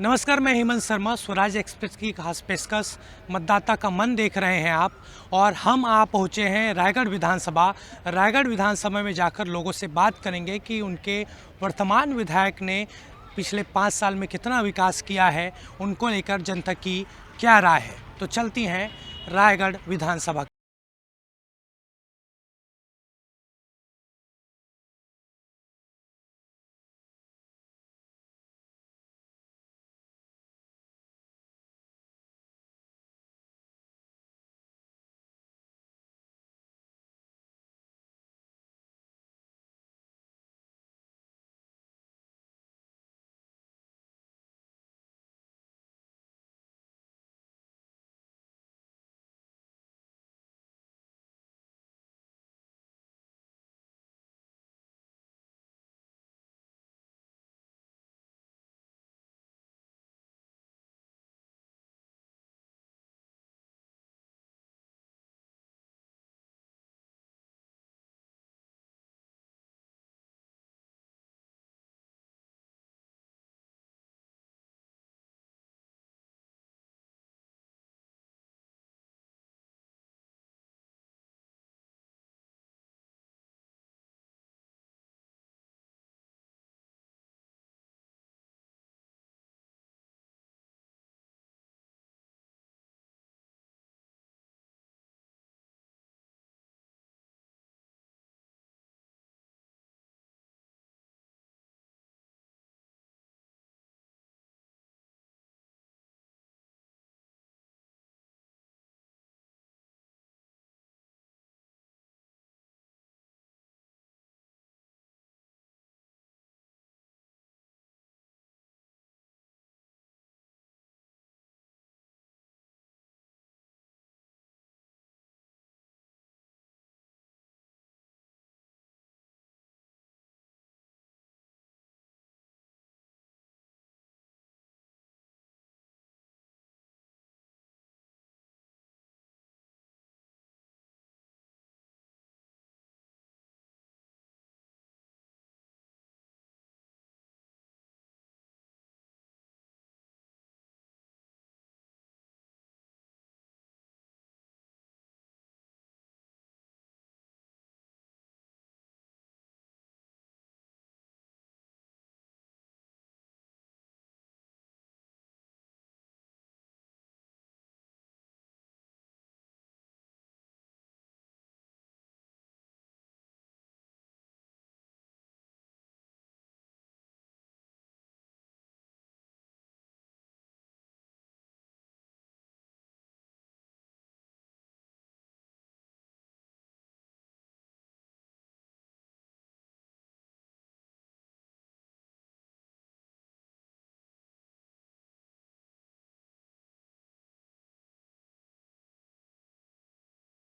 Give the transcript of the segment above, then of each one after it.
नमस्कार, मैं हेमंत शर्मा। स्वराज एक्सप्रेस की खास पेशकश मतदाता का मन देख रहे हैं आप। और हम पहुंचे हैं रायगढ़ विधानसभा। रायगढ़ विधानसभा में जाकर लोगों से बात करेंगे कि उनके वर्तमान विधायक ने पिछले 5 साल में कितना विकास किया है, उनको लेकर जनता की क्या राय है। तो चलती हैं रायगढ़ विधानसभा।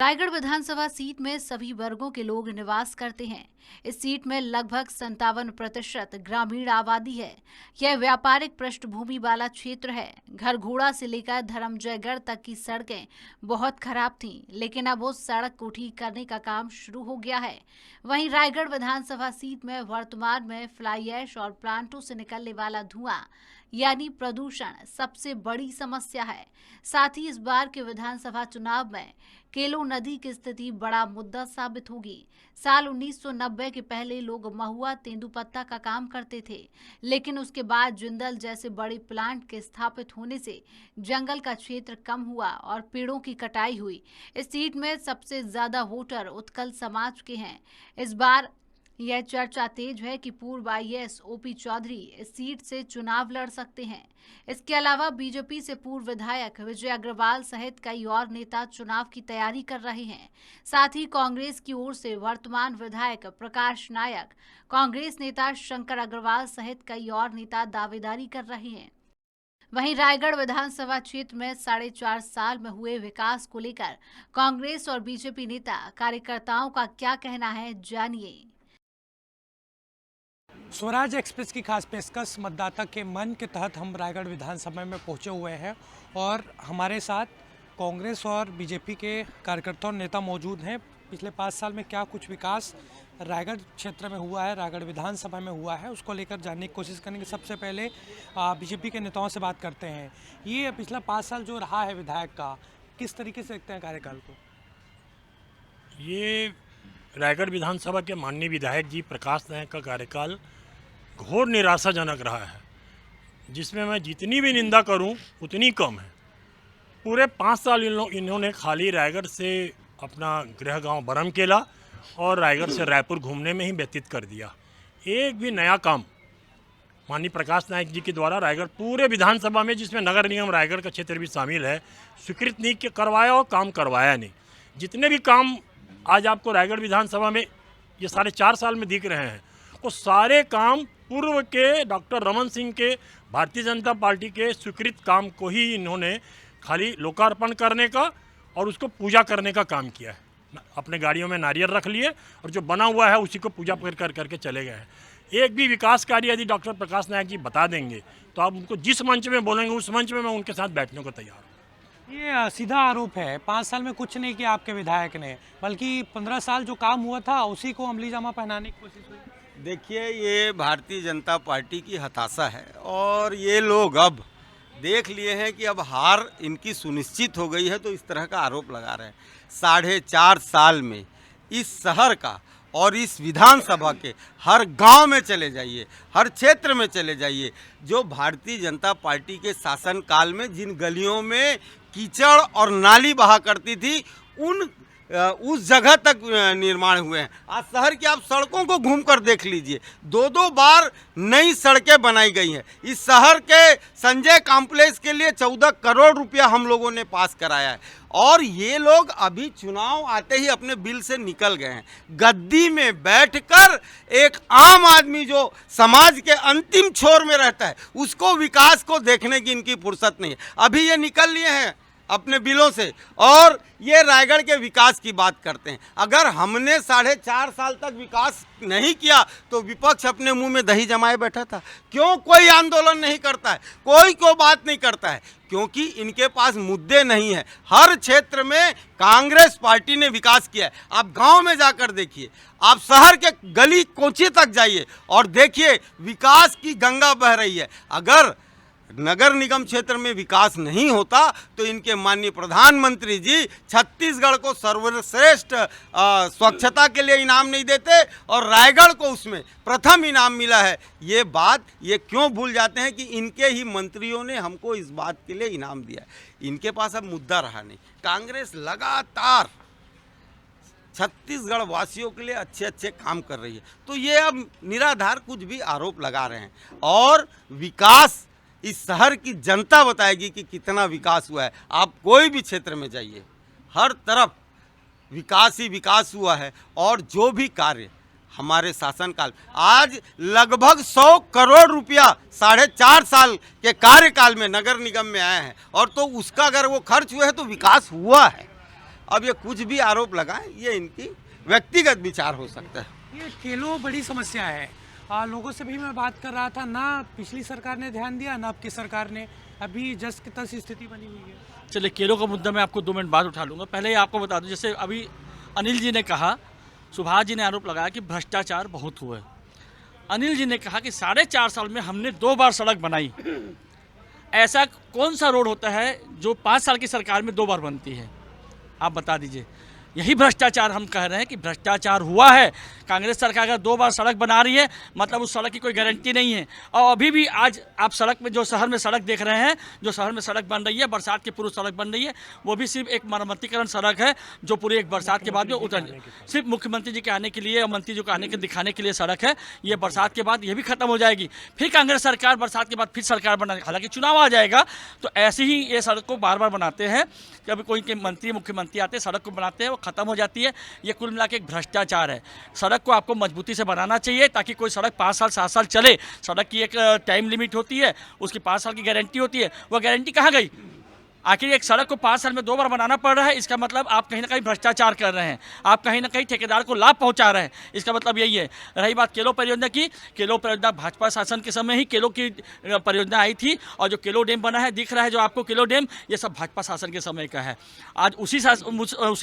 रायगढ़ विधानसभा सीट में सभी वर्गों के लोग निवास करते हैं। इस सीट में लगभग 57% ग्रामीण आबादी है। यह व्यापारिक पृष्ठभूमि वाला क्षेत्र है। घर घोड़ा से लेकर धर्मजयगढ़ तक की सड़कें बहुत खराब थीं, लेकिन अब उस सड़क को ठीक करने का काम शुरू हो गया है। वहीं रायगढ़ विधानसभा सीट में वर्तमान में फ्लाई ऐश और प्लांटों से निकलने वाला धुआं यानी प्रदूषण सबसे बड़ी समस्या है। साथ ही इस बार के विधानसभा चुनाव में केलो नदी की स्थिति बड़ा मुद्दा साबित होगी। साल 1990 के पहले लोग महुआ तेंदुपत्ता का काम करते थे, लेकिन उसके बाद जिंदल जैसे बड़े प्लांट के स्थापित होने से जंगल का क्षेत्र कम हुआ और पेड़ों की कटाई हुई। इस सीट में सबसे ज्यादा वोटर उत्कल समाज के हैं। इस बार यह चर्चा तेज है कि पूर्व आईएएस ओपी चौधरी इस सीट से चुनाव लड़ सकते हैं। इसके अलावा बीजेपी से पूर्व विधायक विजय अग्रवाल सहित कई और नेता चुनाव की तैयारी कर रहे हैं। साथ ही कांग्रेस की ओर से वर्तमान विधायक प्रकाश नायक, कांग्रेस नेता शंकर अग्रवाल सहित कई और नेता दावेदारी कर रहे हैं। वहीं रायगढ़ विधानसभा क्षेत्र में 4.5 साल में हुए विकास को लेकर कांग्रेस और बीजेपी नेता कार्यकर्ताओं का क्या कहना है, जानिए। स्वराज एक्सप्रेस की खास पेशकश मतदाता के मन के तहत हम रायगढ़ विधानसभा में पहुंचे हुए हैं। और हमारे साथ कांग्रेस और बीजेपी के कार्यकर्ता और नेता मौजूद हैं। पिछले 5 साल में क्या कुछ विकास रायगढ़ क्षेत्र में हुआ है, रायगढ़ विधानसभा में हुआ है, उसको लेकर जानने की कोशिश करेंगे। सबसे पहले बीजेपी के नेताओं से बात करते हैं। ये पिछला 5 साल जो रहा है विधायक का, किस तरीके से देखते हैं कार्यकाल को? ये रायगढ़ विधानसभा के माननीय विधायक जी प्रकाश नायक का कार्यकाल घोर निराशाजनक रहा है, जिसमें मैं जितनी भी निंदा करूं उतनी कम है। पूरे 5 साल इन्होंने खाली रायगढ़ से अपना गृह गांव बरमकेला और रायगढ़ से रायपुर घूमने में ही व्यतीत कर दिया। एक भी नया काम माननीय प्रकाश नायक जी के द्वारा रायगढ़ पूरे विधानसभा में, जिसमें नगर निगम रायगढ़ का क्षेत्र भी शामिल है, स्वीकृत नहीं करवाया और काम करवाया नहीं। जितने भी काम आज आपको रायगढ़ विधानसभा में ये 4.5 साल में दिख रहे हैं, वो सारे काम पूर्व के डॉक्टर रमन सिंह के भारतीय जनता पार्टी के स्वीकृत काम को ही इन्होंने खाली लोकार्पण करने का और उसको पूजा करने का काम किया है। अपने गाड़ियों में नारियल रख लिए और जो बना हुआ है उसी को पूजा करके चले गए हैं। एक भी विकास कार्य यदि डॉक्टर प्रकाश नायक जी बता देंगे तो आप उनको जिस मंच में बोलेंगे उस मंच में मैं उनके साथ बैठने को तैयार हूँ। ये सीधा आरोप है, 5 साल में कुछ नहीं किया आपके विधायक ने, बल्कि 15 साल जो काम हुआ था उसी को अमली जामा पहनाने की कोशिश हुई। देखिए, ये भारतीय जनता पार्टी की हताशा है और ये लोग अब देख लिए हैं कि अब हार इनकी सुनिश्चित हो गई है, तो इस तरह का आरोप लगा रहे हैं। 4.5 साल में इस शहर का और इस विधानसभा के हर गांव में चले जाइए, हर क्षेत्र में चले जाइए, जो भारतीय जनता पार्टी के शासनकाल में जिन गलियों में कीचड़ और नाली बहा करती थी उस जगह तक निर्माण हुए हैं। आज शहर की आप सड़कों को घूमकर देख लीजिए, 2-2 बार नई सड़कें बनाई गई हैं। इस शहर के संजय कॉम्प्लेक्स के लिए 14 करोड़ रुपया हम लोगों ने पास कराया है और ये लोग अभी चुनाव आते ही अपने बिल से निकल गए हैं। गद्दी में बैठकर एक आम आदमी जो समाज के अंतिम छोर में रहता है उसको विकास को देखने की इनकी फुर्सत नहीं है। अभी ये निकल लिए हैं अपने बिलों से और ये रायगढ़ के विकास की बात करते हैं। अगर हमने 4.5 साल तक विकास नहीं किया तो विपक्ष अपने मुंह में दही जमाए बैठा था। क्यों कोई आंदोलन नहीं करता है, कोई बात नहीं करता है? क्योंकि इनके पास मुद्दे नहीं है। हर क्षेत्र में कांग्रेस पार्टी ने विकास किया है। आप गांव में जाकर देखिए, आप शहर के गली कोची तक जाइए और देखिए विकास की गंगा बह रही है। अगर नगर निगम क्षेत्र में विकास नहीं होता तो इनके माननीय प्रधानमंत्री जी छत्तीसगढ़ को सर्वश्रेष्ठ स्वच्छता के लिए इनाम नहीं देते और रायगढ़ को उसमें प्रथम इनाम मिला है। ये बात ये क्यों भूल जाते हैं कि इनके ही मंत्रियों ने हमको इस बात के लिए इनाम दिया है। इनके पास अब मुद्दा रहा नहीं। कांग्रेस लगातार छत्तीसगढ़ वासियों के लिए अच्छे काम कर रही है, तो ये अब निराधार कुछ भी आरोप लगा रहे हैं और विकास इस शहर की जनता बताएगी कि कितना विकास हुआ है। आप कोई भी क्षेत्र में जाइए, हर तरफ विकास ही विकास हुआ है और जो भी कार्य हमारे शासनकाल, आज लगभग 100 करोड़ रुपया 4.5 साल के कार्यकाल में नगर निगम में आए हैं और तो उसका अगर वो खर्च हुए है तो विकास हुआ है। अब ये कुछ भी आरोप लगाएं, ये इनकी व्यक्तिगत विचार हो सकता है। ये केलो बड़ी समस्या है। लोगों से भी मैं बात कर रहा था, ना पिछली सरकार ने ध्यान दिया ना आपकी सरकार ने, अभी जस की तस स्थिति बनी हुई है। चलिए, केलों का मुद्दा मैं आपको 2 मिनट बाद उठा लूँगा। पहले आपको बता दूं, जैसे अभी अनिल जी ने कहा, सुभाष जी ने आरोप लगाया कि भ्रष्टाचार बहुत हुआ है। अनिल जी ने कहा कि 4.5 साल में हमने 2 बार सड़क बनाई। ऐसा कौन सा रोड होता है जो 5 साल की सरकार में 2 बार बनती है? आप बता दीजिए। यही भ्रष्टाचार हम कह रहे हैं कि भ्रष्टाचार हुआ है। कांग्रेस सरकार अगर 2 बार सड़क बना रही है मतलब उस सड़क की कोई गारंटी नहीं है। और अभी भी आज आप सड़क में जो शहर में सड़क देख रहे हैं, जो शहर में सड़क बन रही है, बरसात के पूर्व सड़क बन रही है, वो भी सिर्फ एक मरम्मतीकरण सड़क है जो पूरी एक बरसात के बाद जो उतर, सिर्फ मुख्यमंत्री जी के आने के लिए और मंत्री जी को आने के दिखाने के लिए सड़क है। ये बरसात के बाद ये भी खत्म हो जाएगी। फिर कांग्रेस सरकार बरसात के बाद फिर सरकार बना, हालांकि चुनाव आ जाएगा तो ऐसे ही ये सड़क को बार बार बनाते हैं। जब कोई के मंत्री मुख्यमंत्री आते हैं सड़क को बनाते हैं, वो खत्म हो जाती है। ये कुल मिला के एक भ्रष्टाचार है। सड़क को आपको मजबूती से बनाना चाहिए ताकि कोई सड़क 5 साल 7 साल चले। सड़क की एक टाइम लिमिट होती है, उसकी 5 साल की गारंटी होती है। वो गारंटी कहाँ गई? आखिर एक सड़क को 5 साल में 2 बार बनाना पड़ रहा है, इसका मतलब आप कहीं ना कहीं भ्रष्टाचार कर रहे हैं, आप कहीं ना कहीं ठेकेदार को लाभ पहुंचा रहे हैं, इसका मतलब यही है। रही बात केलो परियोजना की, केलो परियोजना भाजपा शासन के समय ही केलो की परियोजना आई थी, और जो केलो डैम बना है दिख रहा है जो आपको केलो डैम, ये सब भाजपा शासन के समय का है। आज उसी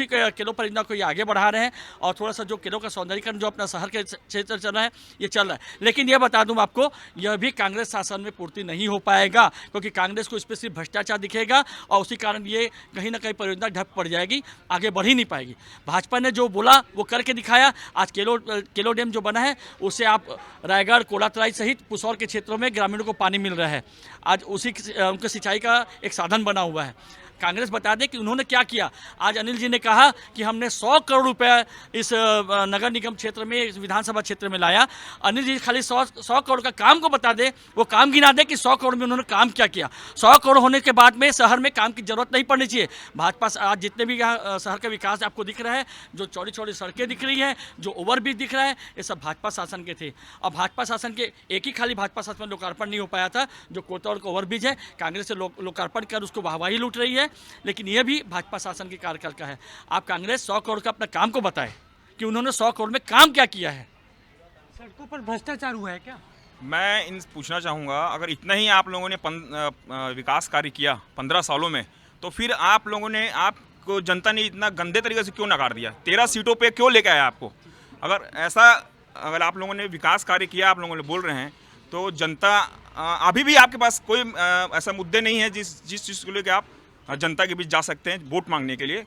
केलो परियोजना को ये आगे बढ़ा रहे हैं, और थोड़ा सा जो केलो का सौंदर्यीकरण जो अपना शहर के क्षेत्र चल रहा है ये चल रहा है। लेकिन ये बता दूँ आपको, यह भी कांग्रेस शासन में पूर्ति नहीं हो पाएगा, क्योंकि कांग्रेस को इस पर सिर्फ भ्रष्टाचार दिखेगा, और उसी कारण ये कहीं ना कहीं परियोजना ढक पड़ जाएगी, आगे बढ़ ही नहीं पाएगी। भाजपा ने जो बोला वो करके दिखाया। आज केलो डैम जो बना है उससे आप रायगढ़, कोलातलाई सहित पुसौर के क्षेत्रों में ग्रामीणों को पानी मिल रहा है। आज उनके सिंचाई का एक साधन बना हुआ है। कांग्रेस बता दे कि उन्होंने क्या किया। आज अनिल जी ने कहा कि हमने 100 करोड़ रुपए इस नगर निगम क्षेत्र में, इस विधानसभा क्षेत्र में लाया। अनिल जी खाली 100 करोड़ का काम को बता दे, वो काम गिना दे कि 100 करोड़ में उन्होंने काम क्या किया। 100 करोड़ होने के बाद में शहर में काम की जरूरत नहीं पड़नी चाहिए। भाजपा आज जितने भी यहाँ शहर का विकास आपको दिख रहा है, जो चौड़ी चौड़ी सड़कें दिख रही हैं, जो ओवरब्रिज दिख रहा है, ये सब भाजपा शासन के थे। अब भाजपा शासन के एक ही खाली भाजपा शासन में लोकार्पण नहीं हो पाया था, जो कोतवाल का ओवरब्रिज है, कांग्रेस से लोकार्पण कर उसको वाहवाही लूट रही है। लेकिन यह भी भाजपा शासन के कार्यकाल का है। आप कांग्रेस 100 करोड़ का अपना काम को बताएं कि उन्होंने 100 करोड़ में काम क्या किया है। सड़कों पर भ्रष्टाचार हुआ है क्या? मैं पूछना चाहूँगा, अगर इतना ही आप लोगों ने विकास कार्य किया 15 सालों में, तो फिर आप लोगों ने, आपको जनता ने इतना गंदे तरीके से क्यों नकार दिया? 13 सीटों पे क्यों लेके आया आपको? अगर आप लोगों ने विकास कार्य किया, आप लोगों ने बोल रहे हैं, तो जनता अभी भी आपके पास कोई ऐसा मुद्दे नहीं है जिस चीज़ को लेकर आप जनता के बीच जा सकते हैं वोट मांगने के लिए।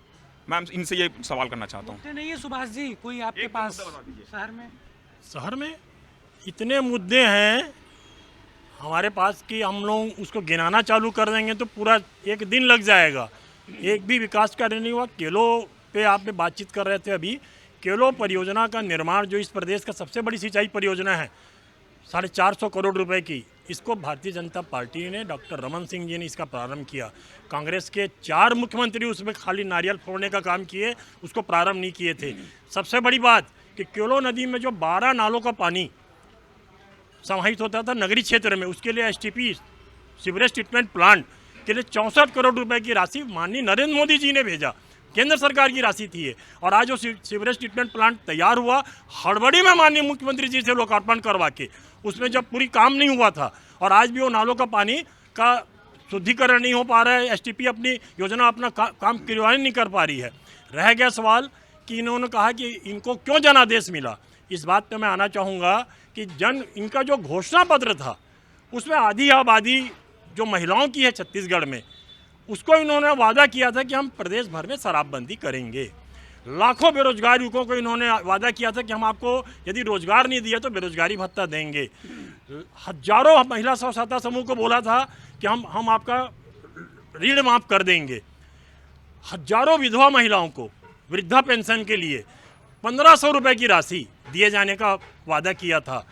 मैं इनसे ये सवाल करना चाहता हूँ। नहीं है सुभाष जी, कोई आपके पास शहर में इतने मुद्दे हैं हमारे पास कि हम लोग उसको गिनाना चालू कर देंगे तो पूरा एक दिन लग जाएगा। एक भी विकास कार्य नहीं हुआ। केलो पे आप में बातचीत कर रहे थे अभी, केलो परियोजना का निर्माण जो इस प्रदेश का सबसे बड़ी सिंचाई परियोजना है, 450 करोड़ रुपए की, इसको भारतीय जनता पार्टी ने, डॉक्टर रमन सिंह जी ने इसका प्रारंभ किया। कांग्रेस के 4 मुख्यमंत्री उसमें खाली नारियल फोड़ने का काम किए, उसको प्रारंभ नहीं किए थे। सबसे बड़ी बात कि केलो नदी में जो 12 नालों का पानी समाहित होता था नगरीय क्षेत्र में, उसके लिए एसटीपी सीवरेज ट्रीटमेंट प्लांट के लिए 64 करोड़ रुपए की राशि माननीय नरेंद्र मोदी जी ने भेजा। केंद्र सरकार की राशि थी ये। और आज जो सीवरेज ट्रीटमेंट प्लांट तैयार हुआ, हड़बड़ी में माननीय मुख्यमंत्री जी से लोकार्पण करवा के, उसमें जब पूरी काम नहीं हुआ था, और आज भी वो नालों का पानी का शुद्धिकरण नहीं हो पा रहा है। एसटीपी अपनी योजना, अपना काम क्रियान्वयन नहीं कर पा रही है। रह गया सवाल कि इन्होंने कहा कि इनको क्यों जनादेश मिला। इस बात पे मैं आना चाहूँगा कि इनका जो घोषणा पत्र था उसमें आधी आबादी जो महिलाओं की है छत्तीसगढ़ में, उसको इन्होंने वादा किया था कि हम प्रदेश भर में शराबबंदी करेंगे। लाखों बेरोजगार युवकों को इन्होंने वादा किया था कि हम आपको यदि रोजगार नहीं दिया तो बेरोजगारी भत्ता देंगे। हजारों महिला स्व सहायता समूह को बोला था कि हम आपका ऋण माफ कर देंगे। हजारों विधवा महिलाओं को वृद्धा पेंशन के लिए 1500 रुपये की राशि दिए जाने का वादा किया था।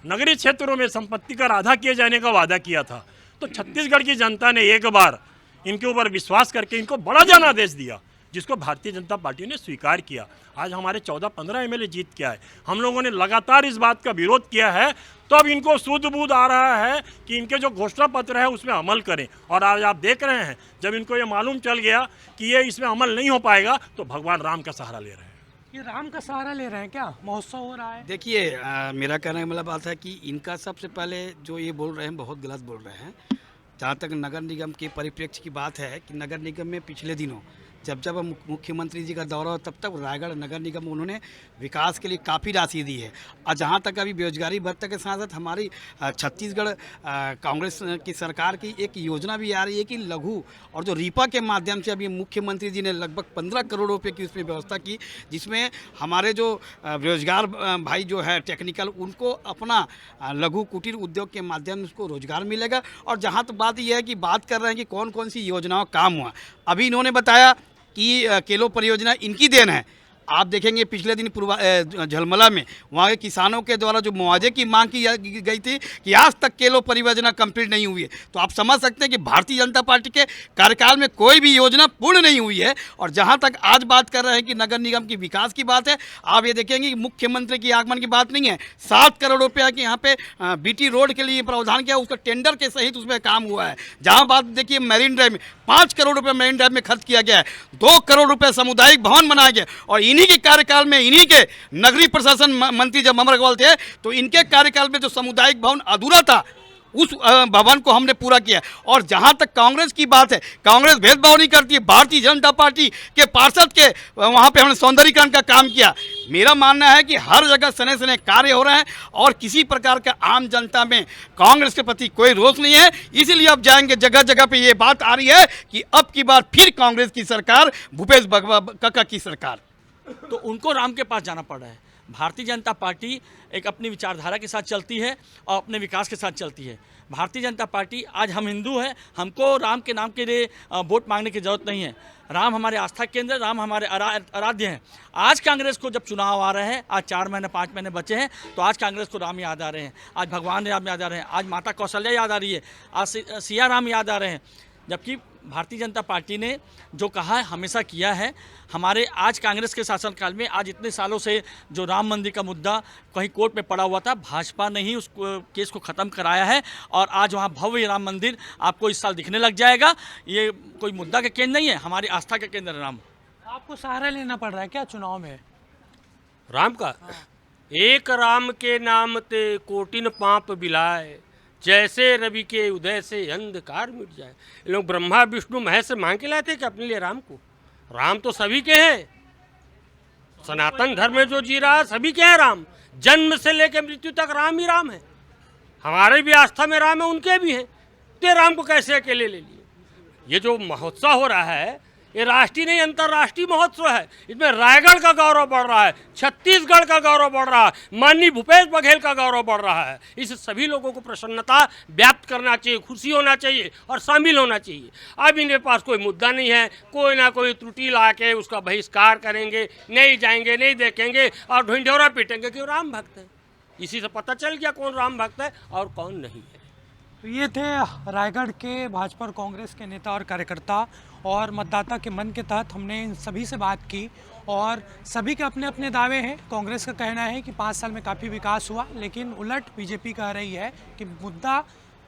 नगरीय क्षेत्रों में संपत्ति कर आधा किए जाने का वादा किया था। तो छत्तीसगढ़ की जनता ने एक बार इनके ऊपर विश्वास करके इनको बड़ा जनादेश दिया, जिसको भारतीय जनता पार्टी ने स्वीकार किया। आज हमारे 14-15 एमएलए जीत के आए। हम लोगों ने लगातार इस बात का विरोध किया है, तो अब इनको सूझ बूझ आ रहा है कि इनके जो घोषणा पत्र है उसमें अमल करें। और आज आप देख रहे हैं, जब इनको ये मालूम चल गया कि ये इसमें अमल नहीं हो पाएगा, तो भगवान राम का सहारा ले रहे हैं। ये राम का सहारा ले रहे हैं क्या? महोत्सव हो रहा है। देखिए, मेरा कहने का मतलब बात है कि इनका सबसे पहले जो ये बोल रहे हैं बहुत गलत बोल रहे हैं। जहाँ तक नगर निगम के परिप्रेक्ष्य की बात है कि नगर निगम में पिछले दिनों जब मुख्यमंत्री जी का दौरा हो, तब तक रायगढ़ नगर निगम उन्होंने विकास के लिए काफ़ी राशि दी है। और जहाँ तक अभी बेरोजगारी भत्ते के साथ साथ हमारी छत्तीसगढ़ कांग्रेस की सरकार की एक योजना भी आ रही है कि लघु और जो रीपा के माध्यम से अभी मुख्यमंत्री जी ने लगभग 15 करोड़ रुपए की उसमें व्यवस्था की, जिसमें हमारे जो बेरोजगार भाई जो है टेक्निकल, उनको अपना लघु कुटीर उद्योग के माध्यम से उसको रोजगार मिलेगा। और जहाँ तक बात यह है कि बात कर रहे हैं कि कौन कौन सी योजनाओं काम हुआ, अभी इन्होंने बताया कि केलो परियोजना इनकी देन है। आप देखेंगे पिछले दिन झलमला में वहाँ के किसानों के द्वारा जो मुआवजे की मांग की गई थी कि आज तक केलो परियोजना कंप्लीट नहीं हुई है। तो आप समझ सकते हैं कि भारतीय जनता पार्टी के कार्यकाल में कोई भी योजना पूर्ण नहीं हुई है। और जहाँ तक आज बात कर रहे हैं कि नगर निगम की विकास की बात है, आप ये देखेंगे कि मुख्यमंत्री की आगमन की बात नहीं है। 7 करोड़ रुपया के यहाँ पे बीटी रोड के लिए प्रावधान किया, उसका टेंडर के सहित उसमें काम हुआ है। जहाँ बात देखिए मरीन ड्राइव में 5 करोड़ रुपये मरीन ड्राइव में खर्च किया गया है, 2 करोड़ रुपये सामुदायिक भवन बनाया गया। और इन्हीं के कार्यकाल में इन्हीं के नगरीय प्रशासन मंत्री जब अमर अग्रवाल थे तो इनके कार्यकाल में जो सामुदायिक भवन अधूरा था उस भवन को हमने पूरा किया। और जहां तक कांग्रेस की बात है, कांग्रेस भेदभाव नहीं करती है। भारतीय जनता पार्टी के पार्षद के वहां पे हमने सौंदर्यीकरण का काम किया। मेरा मानना है कि हर जगह सने सने कार्य हो रहे हैं और किसी प्रकार का आम जनता में कांग्रेस के प्रति कोई रोष नहीं है। इसीलिए अब जाएंगे जगह जगह पे ये बात आ रही है कि अब की बार फिर कांग्रेस की सरकार, भूपेश काका की सरकार। तो उनको राम के पास जाना पड़ रहा है। भारतीय जनता पार्टी एक अपनी विचारधारा के साथ चलती है और अपने विकास के साथ चलती है। भारतीय जनता पार्टी, आज हम हिंदू हैं, हमको राम के नाम के लिए वोट मांगने की ज़रूरत नहीं है। राम हमारे आस्था केंद्र, राम हमारे आराध्य हैं। आज कांग्रेस को जब चुनाव आ रहे हैं, आज 4 महीने 5 महीने बचे हैं, तो आज कांग्रेस को राम याद आ रहे हैं, आज भगवान राम याद आ रहे हैं, आज माता कौशल्या याद आ रही है, आज सिया राम याद आ रहे हैं। जबकि भारतीय जनता पार्टी ने जो कहा है हमेशा किया है। हमारे आज कांग्रेस के शासनकाल में, आज इतने सालों से जो राम मंदिर का मुद्दा कहीं कोर्ट में पड़ा हुआ था, भाजपा ने ही उस केस को ख़त्म कराया है और आज वहाँ भव्य राम मंदिर आपको इस साल दिखने लग जाएगा। ये कोई मुद्दा का केंद्र नहीं है, हमारी आस्था का केंद्र है राम। आपको सहारा लेना पड़ रहा है क्या चुनाव में? राम का एक राम के नाम ते कोटिन पाप बिलाए, जैसे रवि के उदय से अंधकार मिट जाए। ये लोग ब्रह्मा विष्णु महेश से मांग के लाए थे कि अपने लिए राम को? राम तो सभी के हैं। सनातन धर्म में जो जी रहा है सभी के हैं राम। जन्म से लेकर मृत्यु तक राम ही राम है। हमारे भी आस्था में राम है, उनके भी हैं। तो राम को कैसे अकेले ले लिए? ये जो महोत्सव हो रहा है ये राष्ट्रीय नहीं अंतर्राष्ट्रीय महोत्सव है। इसमें रायगढ़ का गौरव बढ़ रहा है, छत्तीसगढ़ का गौरव बढ़ रहा है, माननीय भूपेश बघेल का गौरव बढ़ रहा है। इस सभी लोगों को प्रसन्नता व्याप्त करना चाहिए, खुशी होना चाहिए और शामिल होना चाहिए। अब इनके पास कोई मुद्दा नहीं है, कोई ना कोई त्रुटि ला के उसका बहिष्कार करेंगे, नहीं जाएंगे, नहीं देखेंगे और ढिंढोरा पीटेंगे कि राम भक्त है। इसी से पता चल गया कौन राम भक्त है और कौन नहीं है। तो ये थे रायगढ़ के भाजपा और कांग्रेस के नेता और कार्यकर्ता, और मतदाता के मन के तहत हमने इन सभी से बात की और सभी के अपने अपने दावे हैं। कांग्रेस का कहना है कि 5 साल में काफ़ी विकास हुआ, लेकिन उलट बीजेपी कह रही है कि मुद्दा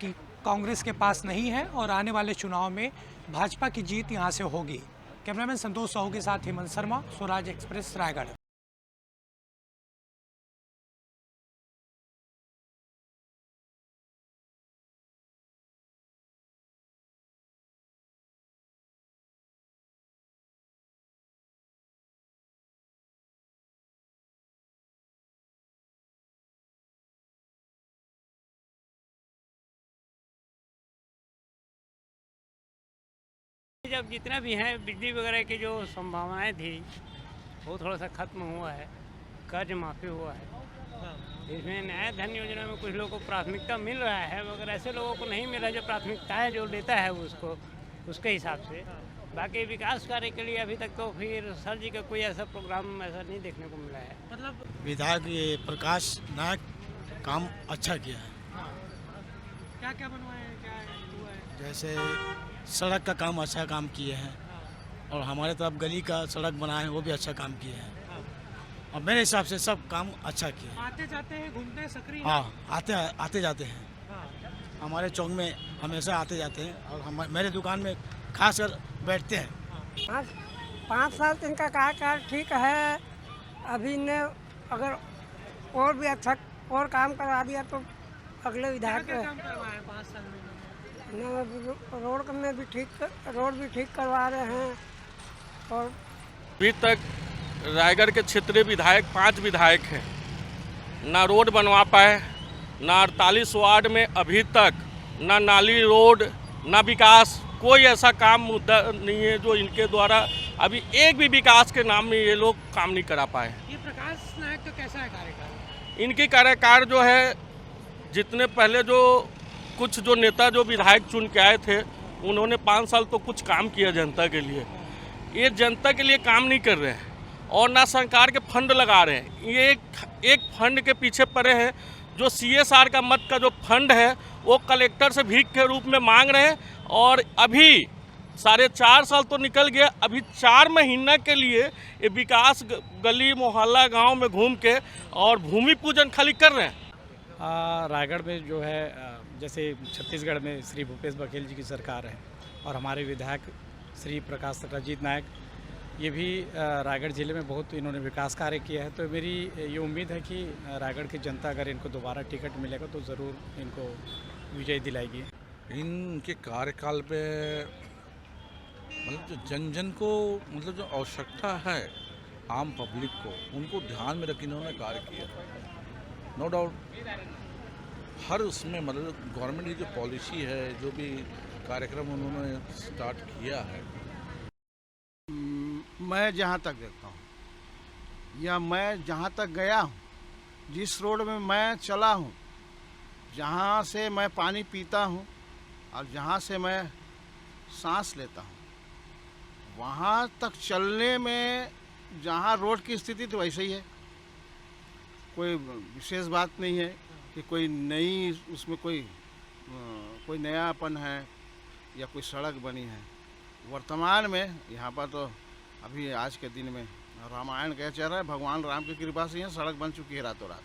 कि कांग्रेस के पास नहीं है और आने वाले चुनाव में भाजपा की जीत यहां से होगी। कैमरामैन संतोष साहू के साथ हेमंत शर्मा, स्वराज एक्सप्रेस, रायगढ़। जब जितना भी है बिजली वगैरह की जो संभावनाएं थी वो थोड़ा सा खत्म हुआ है, कर्ज माफ़ी हुआ है। इसमें न्याय धन योजना में कुछ लोगों को प्राथमिकता मिल रहा है, मगर ऐसे लोगों को नहीं मिल रहा जो प्राथमिकताएं जो लेता है उसको उसके हिसाब से। बाकी विकास कार्य के लिए अभी तक तो फिर सर जी का कोई ऐसा प्रोग्राम ऐसा नहीं देखने को मिला है। मतलब विधायक ये प्रकाश नायक काम अच्छा किया है। क्या क्या बनवाए हैं, क्या हुआ है? जैसे सड़क का काम अच्छा काम किए हैं और हमारे तरफ गली का सड़क बनाए हैं वो भी अच्छा काम किए हैं। और मेरे हिसाब से सब काम अच्छा किए हैं। आते जाते हैं, घूमते हैं, सक्रिय। हाँ, आते जाते हैं। हमारे चौक में हमेशा आते जाते हैं और मेरे दुकान में खास कर बैठते हैं। 5 साल से इनका कार्यकाल ठीक है। अभी ने अगर और भी अच्छा और काम करवा दिया तो अगले विधायक काम करवाए 5 साल में? रोड में भी रोड भी ठीक करवा रहे हैं। और अभी तक रायगढ़ के क्षेत्रीय विधायक 5 विधायक हैं, ना रोड बनवा पाए, ना 48 वार्ड में अभी तक ना नाली रोड ना विकास, कोई ऐसा काम मुद्दा नहीं है जो इनके द्वारा अभी एक भी विकास के नाम में ये लोग काम नहीं करा पाए। ये प्रकाश नायक का कैसा है कार्यकाल? इनकी कार्यकाल जो है, जितने पहले जो कुछ जो नेता जो विधायक चुन के आए थे उन्होंने 5 साल तो कुछ काम किया जनता के लिए। ये जनता के लिए काम नहीं कर रहे हैं और ना सरकार के फंड लगा रहे हैं। ये एक फंड के पीछे पड़े हैं। जो CSR का मद का जो फंड है वो कलेक्टर से भीख के रूप में मांग रहे हैं। और अभी 4.5 साल तो निकल गया, अभी 4 महीना के लिए ये विकास गली मोहल्ला गांव में घूम के और भूमि पूजन खाली कर रहे हैं। रायगढ़ में जो है जैसे छत्तीसगढ़ में श्री भूपेश बघेल जी की सरकार है और हमारे विधायक श्री प्रकाश रंजीत नायक, ये भी रायगढ़ ज़िले में बहुत इन्होंने विकास कार्य किया है। तो मेरी ये उम्मीद है कि रायगढ़ की जनता अगर इनको दोबारा टिकट मिलेगा तो ज़रूर इनको विजय दिलाएगी। इनके कार्यकाल पे मतलब जो जन जन को मतलब जो आवश्यकता है आम पब्लिक को, उनको ध्यान में रख इन्होंने कार्य किया। नो डाउट हर उसमें मतलब गवर्नमेंट की जो पॉलिसी है, जो भी कार्यक्रम उन्होंने स्टार्ट किया है, मैं जहाँ तक देखता हूँ या मैं जहाँ तक गया हूँ, जिस रोड में मैं चला हूँ, जहाँ से मैं पानी पीता हूँ और जहाँ से मैं सांस लेता हूँ, वहाँ तक चलने में जहाँ रोड की स्थिति तो वैसे ही है, कोई विशेष बात नहीं है कि कोई नई उसमें कोई नयापन है या कोई सड़क बनी है। वर्तमान में यहाँ पर तो अभी आज के दिन में रामायण कह चल रहा है, भगवान राम की कृपा से यहाँ सड़क बन चुकी है रातों रात।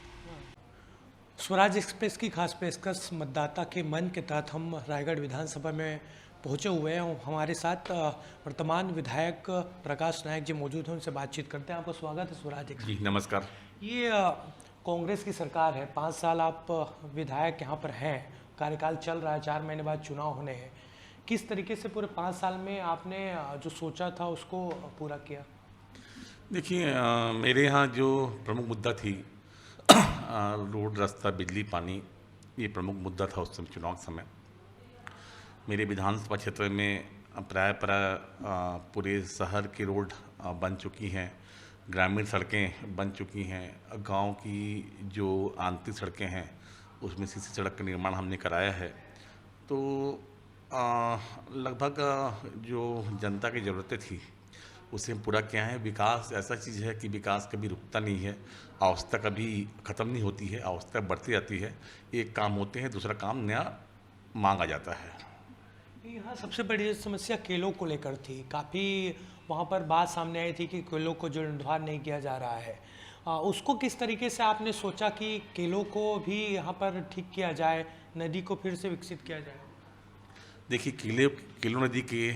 स्वराज एक्सप्रेस की खास पेशकश मतदाता के मन के तहत हम रायगढ़ विधानसभा में पहुंचे हुए हैं। हमारे साथ वर्तमान विधायक प्रकाश नायक जी मौजूद हैं, उनसे बातचीत करते हैं। आपका स्वागत है स्वराज एक्सप्रेस। जी नमस्कार। ये कांग्रेस की सरकार है, 5 साल आप विधायक यहाँ पर हैं, कार्यकाल चल रहा है, 4 महीने बाद चुनाव होने हैं। किस तरीके से पूरे 5 साल में आपने जो सोचा था उसको पूरा किया? देखिए मेरे यहाँ जो प्रमुख मुद्दा थी रोड, रास्ता, बिजली, पानी, ये प्रमुख मुद्दा था उस समय चुनाव के समय। मेरे विधानसभा क्षेत्र में प्राय पूरे शहर की रोड बन चुकी हैं, ग्रामीण सड़कें बन चुकी हैं, गांव की जो आंतरिक सड़कें हैं उसमें सीसी सड़क का निर्माण हमने कराया है। तो लगभग जो जनता की ज़रूरतें थी उसे पूरा किया है। विकास ऐसा चीज़ है कि विकास कभी रुकता नहीं है, आवश्यकता कभी ख़त्म नहीं होती है, आवश्यकता बढ़ती जाती है। एक काम होते हैं, दूसरा काम नया मांगा जाता है। यहाँ सबसे बड़ी समस्या केलों को लेकर थी। काफ़ी वहाँ पर बात सामने आई थी कि केलों को जीर्णोद्धार नहीं किया जा रहा है। उसको किस तरीके से आपने सोचा कि केलों को भी यहाँ पर ठीक किया जाए, नदी को फिर से विकसित किया जाए? देखिए केलो नदी के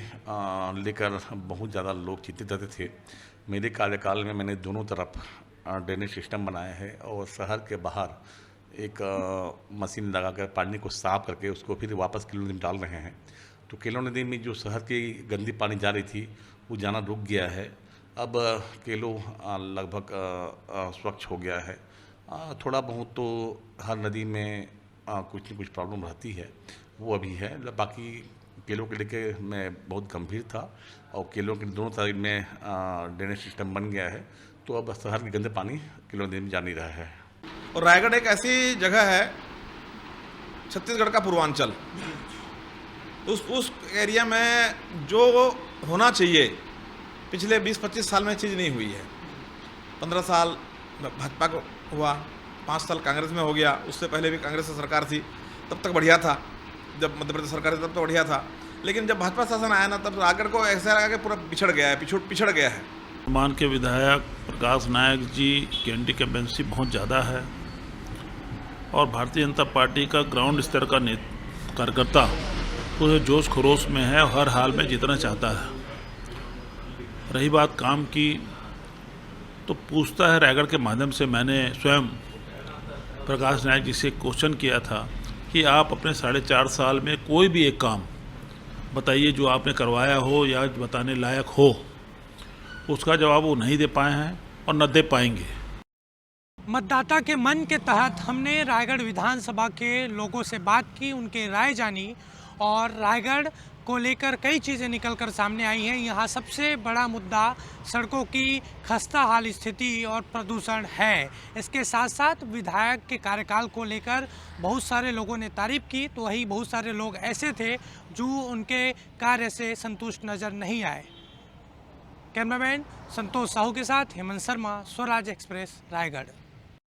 लेकर बहुत ज़्यादा लोग चिंतित रहते थे। मेरे कार्यकाल में मैंने दोनों तरफ ड्रेनेज सिस्टम बनाया है और शहर के बाहर एक मशीन लगाकर पानी को साफ करके उसको फिर वापस केलो नदी में डाल रहे हैं। तो केलो नदी में जो शहर की गंदी पानी जा रही थी वो जाना रुक गया है। अब केलो लगभग स्वच्छ हो गया है। थोड़ा बहुत तो हर नदी में कुछ न कुछ प्रॉब्लम रहती है, वो अभी है। बाकी केलों के लेके मैं बहुत गंभीर था और केलों के दोनों साइड में ड्रेनेज सिस्टम बन गया है, तो अब शहर के गंदे पानी केलो नदी में जा नहीं रहा है। और रायगढ़ एक ऐसी जगह है, छत्तीसगढ़ का पूर्वांचल, उस एरिया में जो होना चाहिए पिछले 20-25 साल में चीज़ नहीं हुई है। 15 साल भाजपा को हुआ, 5 साल कांग्रेस में हो गया, उससे पहले भी कांग्रेस की सरकार थी, तब तक बढ़िया था। जब मध्य प्रदेश सरकार थी तब तो बढ़िया था, लेकिन जब भाजपा शासन आया ना तब रायगढ़ को ऐसा लगा कि पूरा पिछड़ गया है, पिछड़ गया है। मान के विधायक प्रकाश नायक जी की एंटी कैपेंसी बहुत ज़्यादा है और भारतीय जनता पार्टी का ग्राउंड स्तर का कार्यकर्ता पूरे जोश खरोश में है, हर हाल में जीतना चाहता है। रही बात काम की, तो पूछता है रायगढ़ के माध्यम से मैंने स्वयं प्रकाश नायक जी से क्वेश्चन किया था कि आप अपने 4.5 साल में कोई भी एक काम बताइए जो आपने करवाया हो या बताने लायक हो। उसका जवाब वो नहीं दे पाए हैं और न दे पाएंगे। मतदाता के मन के तहत हमने रायगढ़ विधानसभा के लोगों से बात की, उनके राय जानी और रायगढ़ को लेकर कई चीज़ें निकलकर सामने आई हैं। यहाँ सबसे बड़ा मुद्दा सड़कों की खस्ता हाल स्थिति और प्रदूषण है। इसके साथ साथ विधायक के कार्यकाल को लेकर बहुत सारे लोगों ने तारीफ की, तो वही बहुत सारे लोग ऐसे थे जो उनके कार्य से संतुष्ट नज़र नहीं आए। कैमरामैन संतोष साहू के साथ हेमंत शर्मा, स्वराज एक्सप्रेस, रायगढ़।